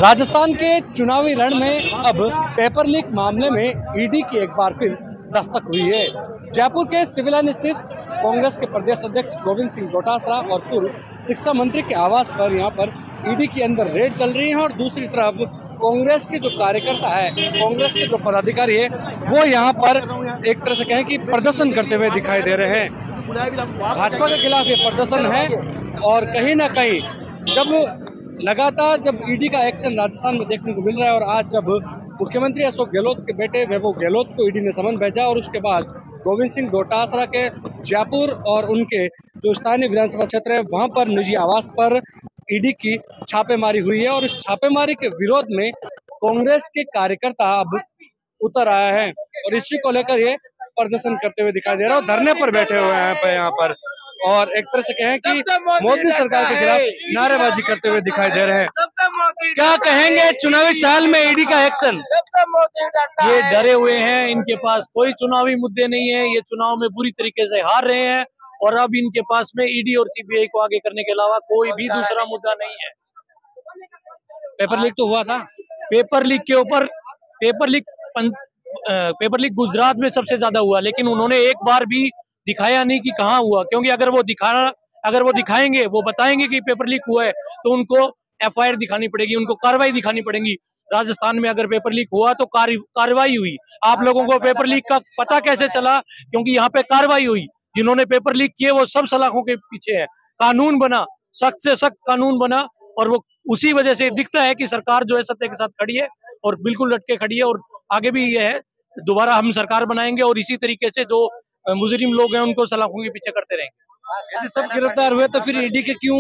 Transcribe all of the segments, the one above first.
राजस्थान के चुनावी रण में अब पेपर लीक मामले में ईडी की एक बार फिर दस्तक हुई है। जयपुर के सिविल लाइन स्थित कांग्रेस के प्रदेश अध्यक्ष गोविंद सिंह डोटासरा और पूर्व शिक्षा मंत्री के आवास पर यहां पर ईडी के अंदर रेड चल रही है और दूसरी तरफ कांग्रेस के जो कार्यकर्ता है, कांग्रेस के जो पदाधिकारी है, वो यहां पर एक तरह से कहें कि प्रदर्शन करते हुए दिखाई दे रहे हैं। भाजपा के खिलाफ ये प्रदर्शन है और कहीं ना कहीं जब ईडी का एक्शन राजस्थान में देखने को मिल रहा है और आज जब मुख्यमंत्री अशोक गहलोत के बेटे वैभव गहलोत को ईडी ने समन भेजा और उसके बाद गोविंद सिंह डोटासरा के जयपुर और उनके जो स्थानीय विधानसभा क्षेत्र है वहां पर निजी आवास पर ईडी की छापेमारी हुई है और इस छापेमारी के विरोध में कांग्रेस के कार्यकर्ता अब उतर आए हैं और इसी को लेकर ये प्रदर्शन करते हुए दिखाई दे रहा है। धरने पर बैठे हुए हैं यहाँ पर और एक तरह से कहें कि मोदी सरकार के खिलाफ नारेबाजी करते हुए दिखाई दे रहे हैं। क्या कहेंगे चुनावी साल में ईडी का एक्शन? ये डरे हुए हैं, इनके पास कोई चुनावी मुद्दे नहीं है, ये चुनाव में बुरी तरीके से हार रहे हैं और अब इनके पास में ईडी और सीबीआई को आगे करने के अलावा कोई भी दूसरा मुद्दा नहीं है। पेपर लीक तो हुआ था, पेपर लीक के ऊपर पेपर लीक गुजरात में सबसे ज्यादा हुआ, लेकिन उन्होंने एक बार भी दिखाया नहीं कि कहाँ हुआ, क्योंकि अगर वो दिखाएंगे, वो बताएंगे कि पेपर लीक हुआ है तो उनको एफआईआर दिखानी पड़ेगी, उनको कार्रवाई दिखानी पड़ेगी। राजस्थान में अगर पेपर लीक हुआ तो कार्रवाई हुई। आप लोगों को पेपर लीक का पता कैसे चला? क्योंकि यहाँ पे कार्रवाई हुई। जिन्होंने पेपर लीक किए वो सब सलाखों के पीछे है। कानून बना, सख्त से सख्त कानून बना और वो उसी वजह से दिखता है कि सरकार जो है सत्य के साथ खड़ी है और बिल्कुल डट के खड़ी है और आगे भी ये है, दोबारा हम सरकार बनाएंगे और इसी तरीके से जो मुजरिम लोग हैं उनको सलाखों के पीछे करते रहेंगे। यदि सब गिरफ्तार हुए तो फिर ईडी के क्यों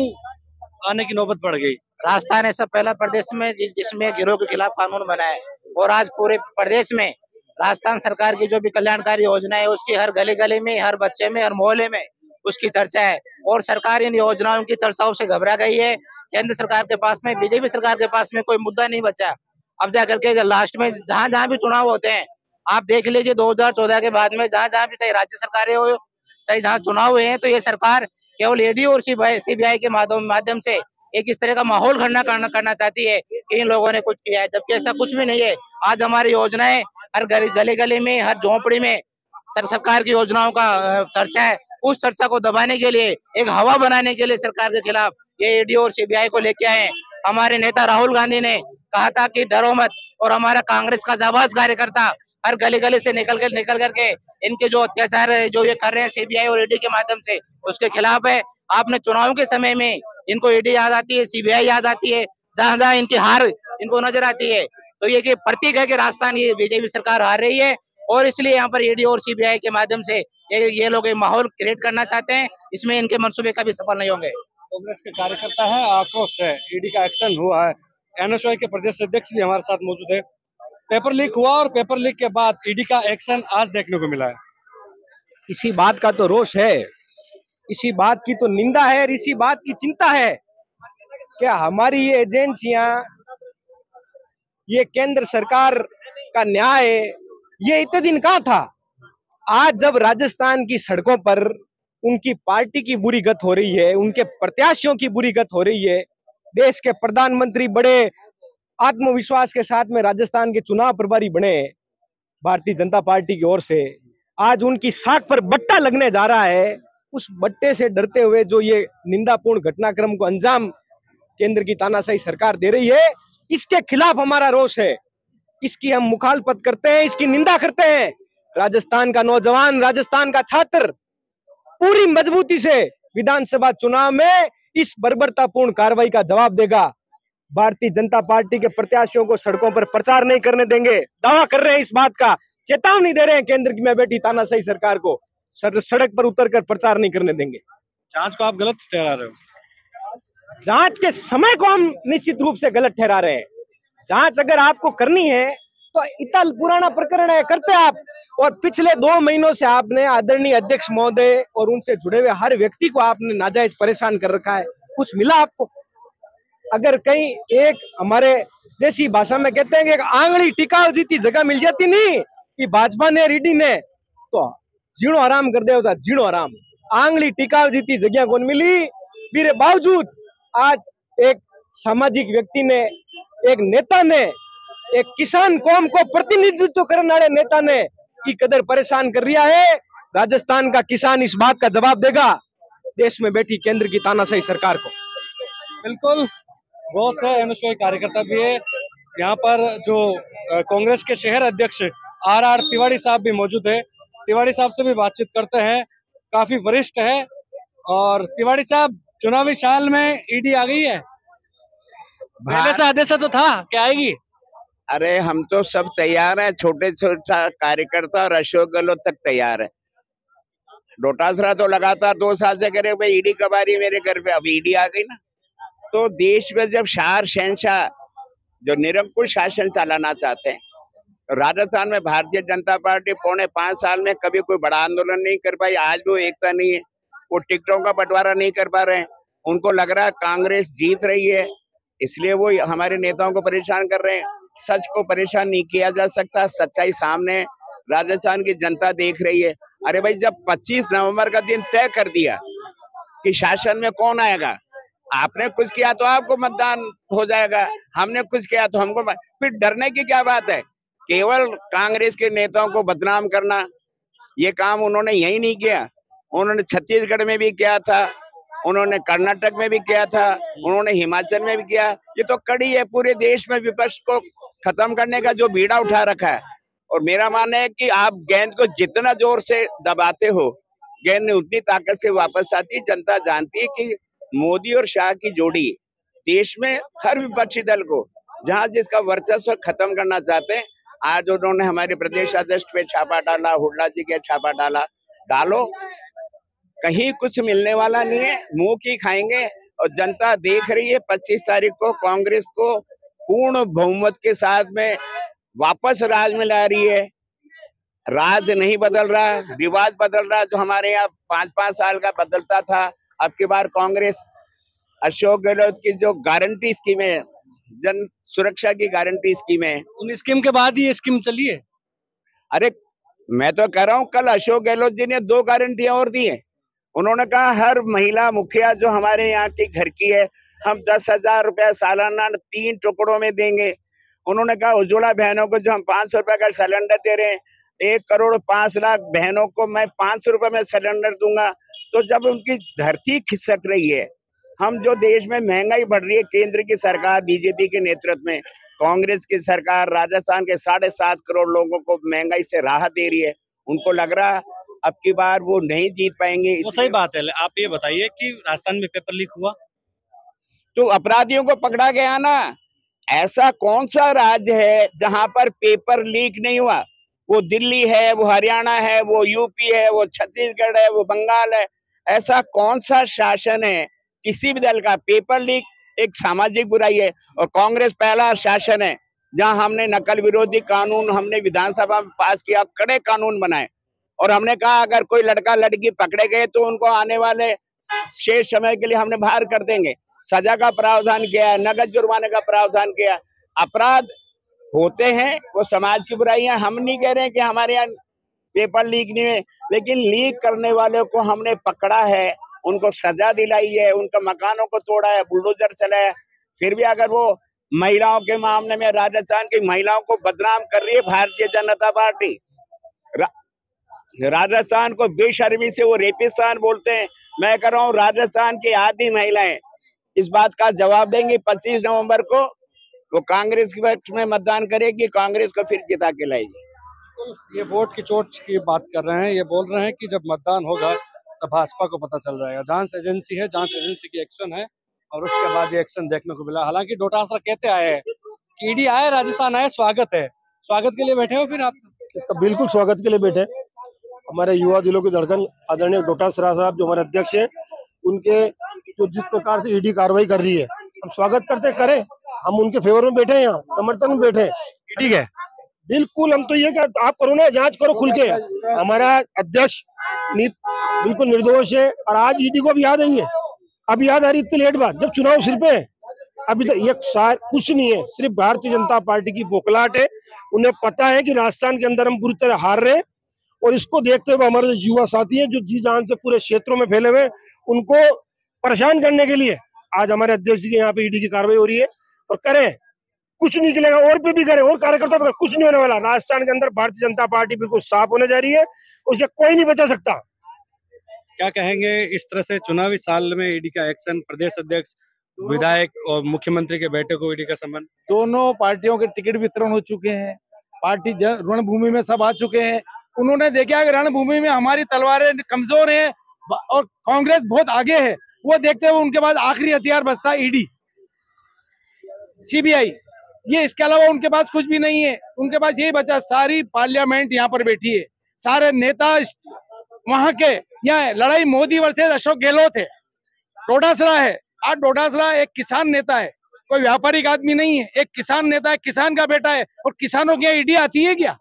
आने की नौबत पड़ गई? राजस्थान ऐसा पहला प्रदेश में जिसमें गिरोह के खिलाफ कानून बना है और आज पूरे प्रदेश में राजस्थान सरकार की जो भी कल्याणकारी योजना है उसकी हर गली गली में, हर बच्चे में, हर मोहल्ले में उसकी चर्चा है और सरकार इन योजनाओं की चर्चाओं से घबरा गई है। केंद्र सरकार के पास में, बीजेपी सरकार के पास में कोई मुद्दा नहीं बचा। अब जाकर के लास्ट में जहाँ भी चुनाव होते हैं, आप देख लीजिए 2014 के बाद में जहाँ भी चाहे राज्य सरकारें हो चाहे जहाँ चुनाव हुए हैं, तो ये सरकार केवल ईडी और सीबीआई के माध्यम से एक इस तरह का माहौल खड़ा करना चाहती है कि इन लोगों ने कुछ किया है, जबकि ऐसा कुछ भी नहीं है। आज हमारी योजनाएं हर गली गली में, हर झोंपड़ी में सरकार की योजनाओं का चर्चा है। उस चर्चा को दबाने के लिए, एक हवा बनाने के लिए सरकार के खिलाफ ये ईडी और सीबीआई को लेके आए। हमारे नेता राहुल गांधी ने कहा था कि डरो मत, और हमारा कांग्रेस का जाबाज कार्यकर्ता हर गली गली से निकल करके इनके जो अत्याचार जो ये कर रहे हैं सीबीआई और ईडी के माध्यम से, उसके खिलाफ है। आपने चुनाव के समय में इनको ईडी याद आती है, सीबीआई याद आती है, जहां जहां इनकी हार इनको नजर आती है, तो ये कि प्रतीक है कि राजस्थान की बीजेपी सरकार हार रही है और इसलिए यहाँ पर ईडी और सीबीआई के माध्यम से ये लोग एक माहौल क्रिएट करना चाहते हैं। इसमें इनके मंसूबे कभी सफल नहीं होंगे। कांग्रेस के कार्यकर्ता है, आक्रोश है, ईडी का एक्शन हुआ है। एनएसयूआई के प्रदेश अध्यक्ष भी हमारे साथ मौजूद है। पेपर लीक हुआ और पेपर लीक के बाद ईडी का एक्शन आज देखने को मिला है। इसी बात का तो रोष है, इसी बात की तो निंदा है और इसी बात की चिंता है कि हमारी ये एजेंसियां, ये केंद्र सरकार का न्याय, ये इतने दिन कहाँ था? आज जब राजस्थान की सड़कों पर उनकी पार्टी की बुरी गत हो रही है, उनके प्रत्याशियों की बुरी गत हो रही है, देश के प्रधानमंत्री बड़े आत्मविश्वास के साथ में राजस्थान के चुनाव प्रभारी बने भारतीय जनता पार्टी की ओर से, आज उनकी साख पर बट्टा लगने जा रहा है। उस बट्टे से डरते हुए जो ये निंदापूर्ण घटनाक्रम को अंजाम केंद्र की तानाशाही सरकार दे रही है, इसके खिलाफ हमारा रोष है। इसकी हम मुखालफत करते हैं, इसकी निंदा करते हैं। राजस्थान का नौजवान, राजस्थान का छात्र पूरी मजबूती से विधानसभा चुनाव में इस बर्बरतापूर्ण कार्रवाई का जवाब देगा। भारतीय जनता पार्टी के प्रत्याशियों को सड़कों पर प्रचार नहीं करने देंगे, दावा कर रहे हैं इस बात का, चेतावनी दे रहे हैं केंद्र की में बैठी तानाशाही सरकार को, सड़क पर उतरकर प्रचार नहीं करने देंगे। जांच को आप गलत ठहरा रहे हो? जांच के समय को हम निश्चित रूप से गलत ठहरा रहे हैं। जांच अगर आपको करनी है तो इतना पुराना प्रकरण है, करते आप। और पिछले 2 महीनों से आपने आदरणीय अध्यक्ष महोदय और उनसे जुड़े हुए हर व्यक्ति को आपने नाजायज परेशान कर रखा है। कुछ मिला आपको? अगर कहीं एक हमारे देसी भाषा में कहते हैं कि एक आंगली टिकाव जीती जगह मिल जाती नहीं कि भाजपा ने, ईडी ने, तो जीणो आराम कर दिया होता, जीणो आराम। आंगली टिकाव जीती जगह कौन मिली, फिर बावजूद आज एक सामाजिक व्यक्ति ने एक नेता ने, एक किसान कौम को प्रतिनिधित्व करने वाले नेता ने की कदर परेशान कर रहा है। राजस्थान का किसान इस बात का जवाब देगा देश में बैठी केंद्र की तानाशाही सरकार को। बिल्कुल, बहुत से एनएसयूआई कार्यकर्ता भी है यहाँ पर। जो कांग्रेस के शहर अध्यक्ष आर तिवारी साहब भी मौजूद है। तिवारी साहब से भी बातचीत करते हैं, काफी वरिष्ठ है। और तिवारी साहब, चुनावी साल में ईडी आ गई है, पहले से आदेश तो था, क्या आएगी? अरे हम तो सब तैयार हैं, छोटे छोटे कार्यकर्ता और अशोक गहलोत तक तैयार है। डोटासरा तो लगातार 2 साल से करे भाई ईडी कब आ रही मेरे घर पे, अब ईडी आ गई ना। तो देश में जब शार शहनशाह जो निरंकुश शासन चलाना चाहते हैं, तो राजस्थान में भारतीय जनता पार्टी 4.5 साल में कभी कोई बड़ा आंदोलन नहीं कर पाई। आज भी वो एकता नहीं है, वो टिकटों का बंटवारा नहीं कर पा रहे हैं। उनको लग रहा है कांग्रेस जीत रही है, इसलिए वो हमारे नेताओं को परेशान कर रहे हैं। सच को परेशान नहीं किया जा सकता, सच्चाई सामने राजस्थान की जनता देख रही है। अरे भाई, जब 25 नवंबर का दिन तय कर दिया कि शासन में कौन आएगा, आपने कुछ किया तो आपको मतदान हो जाएगा, हमने कुछ किया तो हमको, फिर डरने की क्या बात है? केवल कांग्रेस के नेताओं को बदनाम करना, ये काम उन्होंने यही नहीं किया। उन्होंने छत्तीसगढ़ में भी किया था, उन्होंने कर्नाटक में भी किया था, उन्होंने हिमाचल में भी किया। ये तो कड़ी है, पूरे देश में विपक्ष को खत्म करने का जो बीड़ा उठा रखा है। और मेरा मानना है कि आप गेंद को जितना जोर से दबाते हो, गेंद उतनी ताकत से वापस आती है। जनता जानती है कि मोदी और शाह की जोड़ी देश में हर विपक्षी दल को जहां जिसका वर्चस्व खत्म करना चाहते हैं। आज उन्होंने हमारे प्रदेश अध्यक्ष पे छापा डाला, हुड्डा जी के छापा डाला। डालो, कहीं कुछ मिलने वाला नहीं है, मुंह की खाएंगे। और जनता देख रही है 25 तारीख को कांग्रेस को पूर्ण बहुमत के साथ में वापस राज में ला रही है। राज नहीं बदल रहा, रिवाज बदल रहा। जो हमारे यहाँ 5-5 साल का बदलता था, अब की बार कांग्रेस अशोक गहलोत की जो गारंटी स्कीम है, जन सुरक्षा की गारंटी स्कीम है, उन स्कीम के बाद ही ये स्कीम चली है। अरे मैं तो कह रहा हूँ, कल अशोक गहलोत जी ने 2 गारंटियां और दी है। उन्होंने कहा हर महिला मुखिया जो हमारे यहाँ की घर की है, हम 10,000 रुपया सालाना 3 टुकड़ों में देंगे। उन्होंने कहा उज्ज्वला बहनों को जो हम 500 रुपए का सिलेंडर दे रहे हैं, 1,05,00,000 बहनों को मैं 500 रुपए में सिलेंडर दूंगा। तो जब उनकी धरती खिसक रही है, हम जो देश में महंगाई बढ़ रही है, केंद्र की सरकार बीजेपी के नेतृत्व में, कांग्रेस की सरकार राजस्थान के 7.5 करोड़ लोगों को महंगाई से राहत दे रही है। उनको लग रहा अब की बार वो नहीं जीत पाएंगे। वो सही बात है। आप ये बताइए कि राजस्थान में पेपर लीक हुआ तो अपराधियों को पकड़ा गया ना। ऐसा कौन सा राज्य है जहां पर पेपर लीक नहीं हुआ? वो दिल्ली है, वो हरियाणा है, वो यूपी है, वो छत्तीसगढ़ है, वो बंगाल है। ऐसा कौन सा शासन है किसी भी दल का? पेपर लीक एक सामाजिक बुराई है। और कांग्रेस पहला शासन है जहां हमने नकल विरोधी कानून हमने विधानसभा में पास किया, कड़े कानून बनाए। और हमने कहा अगर कोई लड़का लड़की पकड़े गए तो उनको आने वाले शेष समय के लिए हमने बाहर कर देंगे। सजा का प्रावधान किया है, नगद जुर्माने का प्रावधान किया। अपराध होते हैं, वो समाज की बुराइयां। हम नहीं कह रहे हैं कि हमारे यहाँ पेपर लीक नहीं है, लेकिन लीक करने वालों को हमने पकड़ा है, उनको सजा दिलाई है, उनका मकानों को तोड़ा है, बुलडोजर चलाया। फिर भी अगर वो महिलाओं के मामले में राजस्थान की महिलाओं को बदनाम कर रही है भारतीय जनता पार्टी। राजस्थान को बेशर्मी से वो रेपिस्तान बोलते हैं। मैं कह रहा हूँ राजस्थान की आधी महिलाएं इस बात का जवाब देंगी 25 नवंबर को। वो कांग्रेस के पक्ष में मतदान करेगी, कांग्रेस को फिर जिता के लाएगी। ये वोट की चोट की बात कर रहे हैं। ये बोल रहे हैं कि जब मतदान होगा तब भाजपा को पता चल जाएगा। जांच एजेंसी है, जांच एजेंसी की एक्शन है और उसके बाद ये एक्शन देखने को मिला। हालांकि डोटासरा कहते आए हैं कि ईडी आए, राजस्थान आए, स्वागत है। स्वागत के लिए बैठे हो? फिर आप इसका बिल्कुल स्वागत के लिए बैठे। हमारे युवा दिलों की धड़कन आदरणीय डोटासरा साहब जो हमारे अध्यक्ष हैं, उनके जो जिस प्रकार से ईडी कार्रवाई कर रही है, हम स्वागत करते करें। हम उनके फेवर में बैठे हैं, यहाँ समर्थन में बैठे। ठीक है, बिल्कुल। हम तो ये कि आप करो ना, जांच करो खुल के। हमारा अध्यक्ष बिल्कुल निर्दोष है और आज ईडी को भी याद आई है। अब याद आ रही इतनी लेट बाद, जब चुनाव सिर पे है। अभी तो ये कुछ नहीं है, सिर्फ भारतीय जनता पार्टी की बौखलाहट है। उन्हें पता है कि राजस्थान के अंदर हम बुरी तरह हार रहे हैं और इसको देखते हुए हमारे जो युवा साथी हैं जो जी जान से पूरे क्षेत्रों में फैले हुए, उनको परेशान करने के लिए आज हमारे अध्यक्ष जी के यहाँ पे ईडी की कार्रवाई हो रही है। और करें, कुछ नहीं निकलेगा, और पे भी करे और कार्यकर्ता पे कुछ नहीं होने वाला। राजस्थान के अंदर भारतीय जनता पार्टी बिल्कुल साफ होने जा रही है, उसे कोई नहीं बचा सकता। क्या कहेंगे इस तरह से चुनावी साल में ईडी का एक्शन, प्रदेश अध्यक्ष, विधायक और मुख्यमंत्री के बेटे को ईडी का सम्मान? दोनों पार्टियों के टिकट वितरण हो चुके हैं, पार्टी रणभूमि में सब आ चुके हैं। उन्होंने देखा कि रणभूमि में हमारी तलवारें कमजोर हैं और कांग्रेस बहुत आगे है, वो देखते हुए उनके पास आखिरी हथियार बचता है ईडी, सीबीआई, ये इसके अलावा उनके पास कुछ भी नहीं है। उनके पास यही बचा, सारी पार्लियामेंट यहाँ पर बैठी है, सारे नेता वहां के, यहाँ लड़ाई मोदी वर्सेस अशोक गहलोत है, डोटासरा है। आज डोटासरा एक किसान नेता है, कोई व्यापारिक आदमी नहीं है, एक किसान नेता है, किसान का बेटा है। और किसानों की ईडी आती है क्या?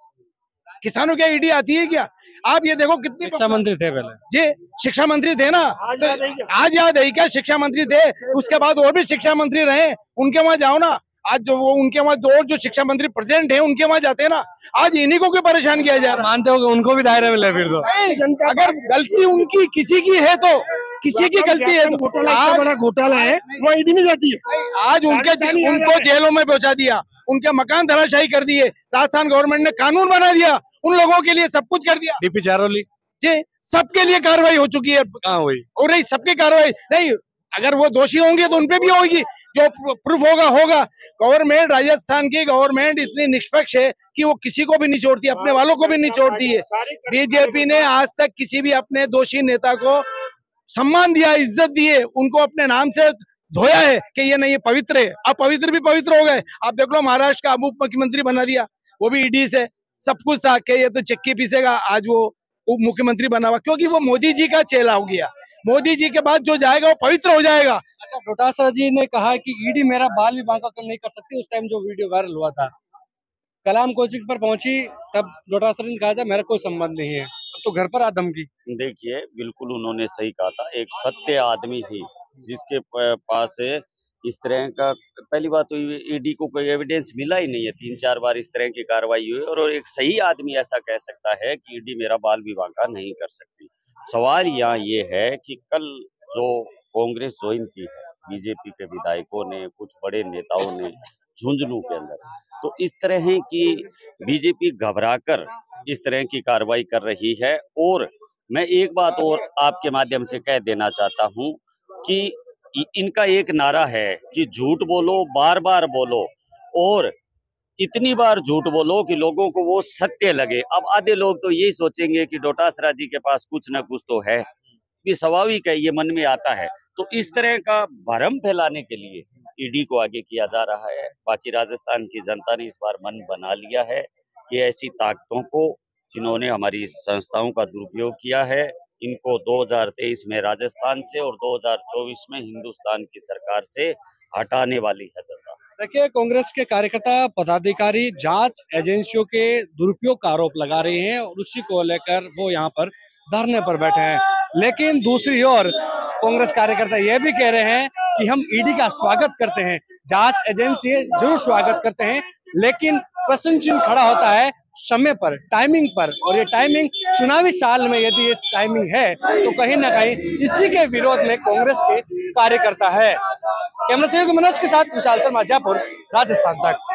किसानों की ईडी आती है क्या? आप ये देखो कितनी शिक्षा मंत्री थे पहले जी, शिक्षा मंत्री थे ना, आज याद है क्या? शिक्षा मंत्री थे, उसके बाद और भी शिक्षा मंत्री रहे, उनके वहां जाओ ना। आज जो वो उनके वहां दो जो शिक्षा मंत्री प्रेजेंट है उनके वहां जाते हैं ना। आज इन्हीं को क्यों परेशान किया जा रहा है? मानते हो कि उनको भी दायरे में ले? फिर तो अगर गलती उनकी किसी की है तो किसी की गलती है तो आज बड़ा घोटाला है, वो ईडी में जाती है। आज उनको जेलों में पहुंचा दिया, उनके मकान धराशायी कर दिए, राजस्थान गवर्नमेंट ने कानून बना दिया, उन लोगों के लिए सब कुछ कर दिया। डीपी चारोली जी, सबके लिए कार्रवाई हो चुकी है। कहाँ हुई? और नहीं, सबकी कार्रवाई नहीं, अगर वो दोषी होंगे तो उनपे भी होगी, जो प्रूफ होगा होगा। गवर्नमेंट, राजस्थान की गवर्नमेंट इतनी निष्पक्ष है कि वो किसी को भी नहीं छोड़ती, अपने वालों को भी नहीं छोड़ती है। बीजेपी ने आज तक किसी भी अपने दोषी नेता को सम्मान दिया, इज्जत दी है, उनको अपने नाम से धोया है कि ये नहीं, पवित्र है। अब पवित्र भी पवित्र हो गए। आप देख लो, महाराष्ट्र का उप मुख्यमंत्री बना दिया, वो भी ईडी से। सब कुछ था कि ये तो चक्की पीसेगा, आज वो उप मुख्यमंत्री बना हुआ, क्योंकि वो मोदी जी का चेला हो गया। मोदी जी के बाद जो जाएगा वो पवित्र हो जाएगा। अच्छा, डोटासरा जी ने कहा कि ईडी मेरा बाल भी बांका नहीं कर सकती। उस टाइम जो वीडियो वायरल हुआ था, कलाम कोचिंग पर पहुंची, तब डोटासरा ने कहा था मेरा कोई संबंध नहीं है, अब तो घर पर आ धमकी। देखिए, बिल्कुल उन्होंने सही कहा था। एक सत्य आदमी थी जिसके पास इस तरह का, पहली बात तो ईडी को कोई एविडेंस मिला ही नहीं है, 3-4 बार इस तरह की कार्रवाई हुई। और एक सही आदमी ऐसा कह सकता है कि ईडी मेरा बाल भी बांका नहीं कर सकती। सवाल यहाँ ये है कि कल जो कांग्रेस ज्वाइन की है बीजेपी के विधायकों ने, कुछ बड़े नेताओं ने झुंझुनू के अंदर, तो इस तरह की बीजेपी घबराकर इस तरह की कार्रवाई कर रही है। और मैं एक बात और आपके माध्यम से कह देना चाहता हूँ कि इनका एक नारा है कि झूठ बोलो, बार बार बोलो, और इतनी बार झूठ बोलो कि लोगों को वो सत्य लगे। अब आधे लोग तो यही सोचेंगे कि डोटासरा जी के पास कुछ ना कुछ तो है, ये स्वाभाविक है, ये मन में आता है। तो इस तरह का भ्रम फैलाने के लिए ईडी को आगे किया जा रहा है। बाकी राजस्थान की जनता ने इस बार मन बना लिया है कि ऐसी ताकतों को जिन्होंने हमारी संस्थाओं का दुरुपयोग किया है, इनको 2023 में राजस्थान से और 2024 में हिंदुस्तान की सरकार से हटाने वाली है जनता। देखिए, कांग्रेस के कार्यकर्ता पदाधिकारी जांच एजेंसियों के दुरुपयोग का आरोप लगा रहे हैं और उसी को लेकर वो यहाँ पर धरने पर बैठे हैं। लेकिन दूसरी ओर कांग्रेस कार्यकर्ता ये भी कह रहे हैं कि हम ईडी का स्वागत करते हैं, जांच एजेंसी जरूर स्वागत करते हैं, लेकिन प्रश्न चिन्ह खड़ा होता है समय पर, टाइमिंग पर। और ये टाइमिंग चुनावी साल में यदि ये टाइमिंग है तो कहीं ना कहीं इसी के विरोध में कांग्रेस के कार्यकर्ता है। कैमरा सहयोगी मनोज के साथ विशाल शर्मा, जयपुर, राजस्थान तक।